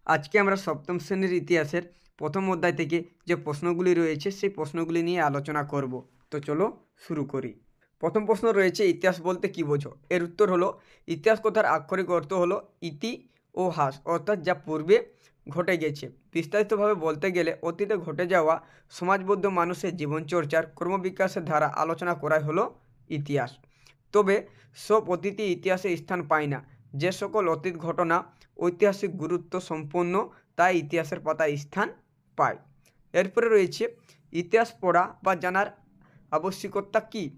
আজকে আমরা সপ্তম শ্রেণীর ইতিহাসের প্রথম অধ্যায় থেকে যে প্রশ্নগুলি রয়েছে সেই প্রশ্নগুলি নিয়ে আলোচনা করব। তো চলো শুরু করি। প্রথম প্রশ্ন রয়েছে, ইতিহাস বলতে কী বোঝো? এর উত্তর হলো, ইতিহাস কথার আক্ষরিক অর্থ হলো ইতি ও হাস, অর্থাৎ যা পূর্বে ঘটে গেছে। বিস্তারিতভাবে বলতে গেলে অতীতে ঘটে যাওয়া সমাজবদ্ধ মানুষের জীবনচর্চার ক্রমবিকাশের ধারা আলোচনা করাই হলো ইতিহাস। তবে সব অতীতই ইতিহাসে স্থান পায় না। যে সকল অতীত ঘটনা ঐতিহাসিক গুরুত্ব সম্পন্ন তাই ইতিহাসের পাতায় স্থান পায়। এরপরে রয়েছে, ইতিহাস পড়া বা জানার আবশ্যিকতা কী?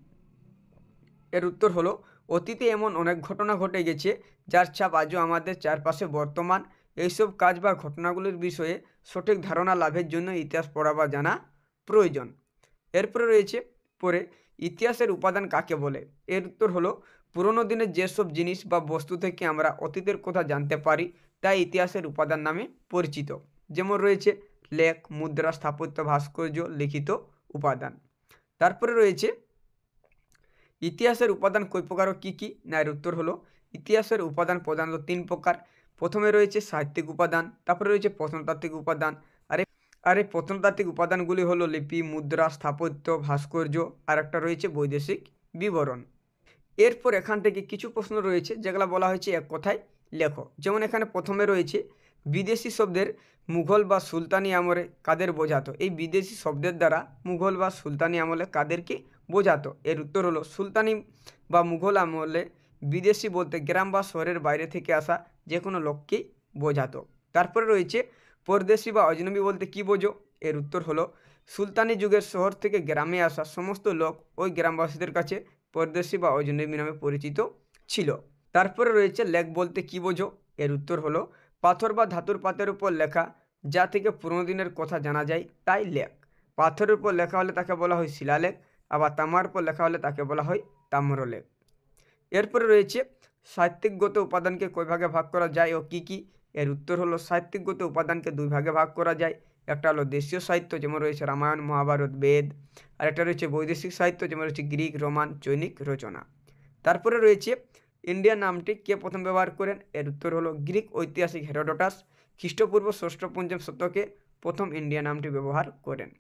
এর উত্তর হলো, অতীতে এমন অনেক ঘটনা ঘটে গেছে যার ছাপ আজও আমাদের চারপাশে বর্তমান। এইসব কাজ বা ঘটনাগুলির বিষয়ে সঠিক ধারণা লাভের জন্য ইতিহাস পড়া বা জানা প্রয়োজন। এরপরে রয়েছে পরে, ইতিহাসের উপাদান কাকে বলে? এর উত্তর হলো, পুরনো দিনের যেসব জিনিস বা বস্তু থেকে আমরা অতীতের কথা জানতে পারি তাই ইতিহাসের উপাদান নামে পরিচিত। যেমন রয়েছে লেখ, মুদ্রা, স্থাপত্য, ভাস্কর্য, লিখিত উপাদান। তারপরে রয়েছে, ইতিহাসের উপাদান কয় প্রকার ও কী কী? না, এর উত্তর হলো, ইতিহাসের উপাদান প্রধানত তিন প্রকার। প্রথমে রয়েছে সাহিত্যিক উপাদান, তারপরে রয়েছে প্রত্নতাত্ত্বিক উপাদান। আর এই প্রত্নতাত্ত্বিক উপাদানগুলি হলো লিপি, মুদ্রা, স্থাপত্য, ভাস্কর্য, আর একটা রয়েছে বৈদেশিক বিবরণ। এরপর এখান থেকে কিছু প্রশ্ন রয়েছে যেগুলো বলা হয়েছে এক কথায় লেখো। যেমন এখানে প্রথমে রয়েছে, বিদেশি শব্দের মুঘল বা সুলতানি আমলে কাদের বোঝাতো? এই বিদেশি শব্দের দ্বারা মুঘল বা সুলতানি আমলে কাদেরকে বোঝাতো? এর উত্তর হলো, সুলতানি বা মুঘল আমলে বিদেশি বলতে গ্রাম বা শহরের বাইরে থেকে আসা যে কোনো লোককেই বোঝাতো। তারপরে রয়েছে, পরদেশি বা অজনবী বলতে কী বোঝো? এর উত্তর হলো, সুলতানি যুগের শহর থেকে গ্রামে আসা সমস্ত লোক ওই গ্রামবাসীদের কাছে পরদেশি বা অজনবী নামে পরিচিত ছিল। তারপরে রয়েছে, লেখ বলতে কী বোঝো? এর উত্তর হলো, পাথর বা ধাতুর পাতের উপর লেখা যা থেকে পুরনো দিনের কথা জানা যায় তাই লেখ। পাথরের উপর লেখা হলে তাকে বলা হয় শিলালেখ, আবার তামার উপর লেখা হলে তাকে বলা হয় তাম্রলেখ। এরপরে রয়েছে, সাহিত্যিকগত উপাদানকে কয় ভাগে ভাগ করা যায় ও কী কী? এর উত্তর হলো, সাহিত্যিকগত উপাদানকে দুই ভাগে ভাগ করা যায়। একটা হলো দেশীয় সাহিত্য, যেমন রয়েছে রামায়ণ, মহাভারত, বেদ। আর একটা রয়েছে বৈদেশিক সাহিত্য, যেমন রয়েছে গ্রিক, রোমান, চৈনিক রচনা। তারপরে রয়েছে, ইন্ডিয়া নামটি কে প্রথম ব্যবহার করেন? এর উত্তর হলো, গ্রিক ঐতিহাসিক হেরোডোটাস খ্রিস্টপূর্ব ষষ্ঠ-পঞ্চম শতকে প্রথম ইন্ডিয়া নামটি ব্যবহার করেন।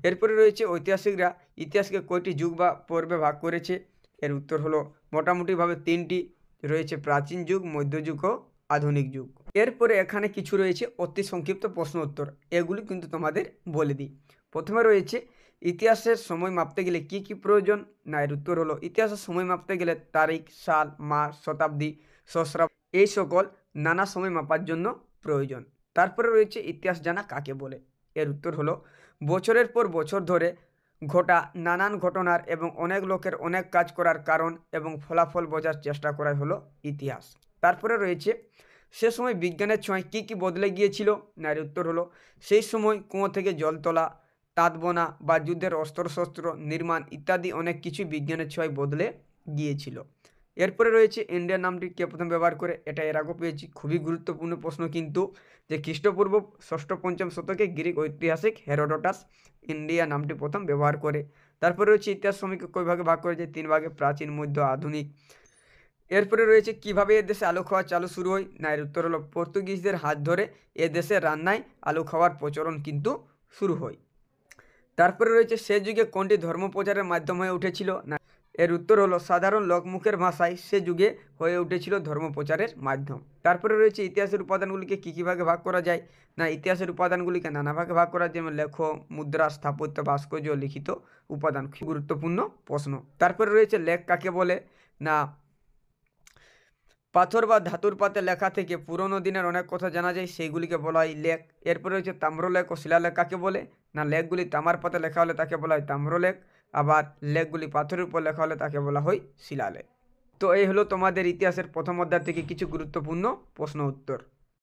এরপরে রয়েছে, ঐতিহাসিকরা ইতিহাসকে কয়টি যুগ বা পর্বে ভাগ করেছে? এর উত্তর হলো, মোটামুটিভাবে তিনটি রয়েছে, প্রাচীন যুগ, মধ্যযুগ ও আধুনিক যুগ। এরপরে এখানে কিছু রয়েছে অতি সংক্ষিপ্ত প্রশ্ন উত্তর, এগুলি কিন্তু তোমাদের বলে দিই। প্রথমে রয়েছে, ইতিহাসের সময় মাপতে গেলে কি কি প্রয়োজন? না, এর উত্তর হলো, ইতিহাসের সময় মাপতে গেলে তারিখ, সাল, মাস, শতাব্দী, সহস্রাব্দ এই সকল নানা সময় মাপার জন্য প্রয়োজন। তারপরে রয়েছে, ইতিহাস জানা কাকে বলে? এর উত্তর হলো, বছরের পর বছর ধরে ঘটা নানান ঘটনার এবং অনেক লোকের অনেক কাজ করার কারণ এবং ফলাফল বোঝার চেষ্টা করাই হলো ইতিহাস। তারপরে রয়েছে, সে সময় বিজ্ঞানের ছোঁয়ায় কী কী বদলে গিয়েছিল? না, এর উত্তর হলো, সেই সময় কুয়ো থেকে জল তোলা, তাঁত বোনা বা যুদ্ধের অস্ত্রশস্ত্র নির্মাণ ইত্যাদি অনেক কিছুই বিজ্ঞানের ছোঁয়ায় বদলে গিয়েছিল। এরপরে রয়েছে, ইন্ডিয়ান নামটি কে প্রথম ব্যবহার করে? এটা এর আগেও পেয়েছি, খুবই গুরুত্বপূর্ণ প্রশ্ন কিন্তু, যে খ্রিস্টপূর্ব ষষ্ঠ-পঞ্চম শতকে গ্রিক ঐতিহাসিক হেরোডোটাস ইন্ডিয়া নামটি প্রথম ব্যবহার করে। তারপরে রয়েছে, ইতিহাস সময়কে কয় ভাগে ভাগ করেছে? তিন ভাগে, প্রাচীন, মধ্য, আধুনিক। এরপরে রয়েছে, কিভাবে এদেশে আলু খাওয়া চালু শুরু হয়? না, এর উত্তর হলো, পর্তুগিজদের হাত ধরে এদেশে রান্নায় আলু খাওয়ার প্রচলন কিন্তু শুরু হয়। তারপরে রয়েছে, সে যুগে কোনটি ধর্ম প্রচারের মাধ্যম হয়ে উঠেছিল? না, এর উত্তর হলো, সাধারণ লোকমুখের ভাষায় সে যুগে হয়ে উঠেছিল ধর্ম প্রচারের মাধ্যম। তারপরে রয়েছে, ইতিহাসের উপাদানগুলিকে কী কী ভাগে ভাগ করা যায়? না, ইতিহাসের উপাদানগুলিকে নানা ভাগে ভাগ করা যায়, যেমন লেখ, মুদ্রা, স্থাপত্য, ভাস্কর্য, লিখিত উপাদান। খুব গুরুত্বপূর্ণ প্রশ্ন। তারপরে রয়েছে, লেখ কাকে বলে? না, পাথর বা ধাতুর পাতে লেখা থেকে পুরনো দিনের অনেক কথা জানা যায়, সেইগুলিকে বলা হয় লেখ। এরপরে রয়েছে, তাম্রলেখ ও শিলালেখ কাকে বলে? না, লেখগুলি তামার পাতে লেখা হলে তাকে বলা হয় তাম্রলেখ, আবার লেখগুলি পাথরের উপর লেখা হলে তাকে বলা হয় শিলালেখ। তো এই হলো তোমাদের ইতিহাসের প্রথম অধ্যায় থেকে কিছু গুরুত্বপূর্ণ প্রশ্ন উত্তর।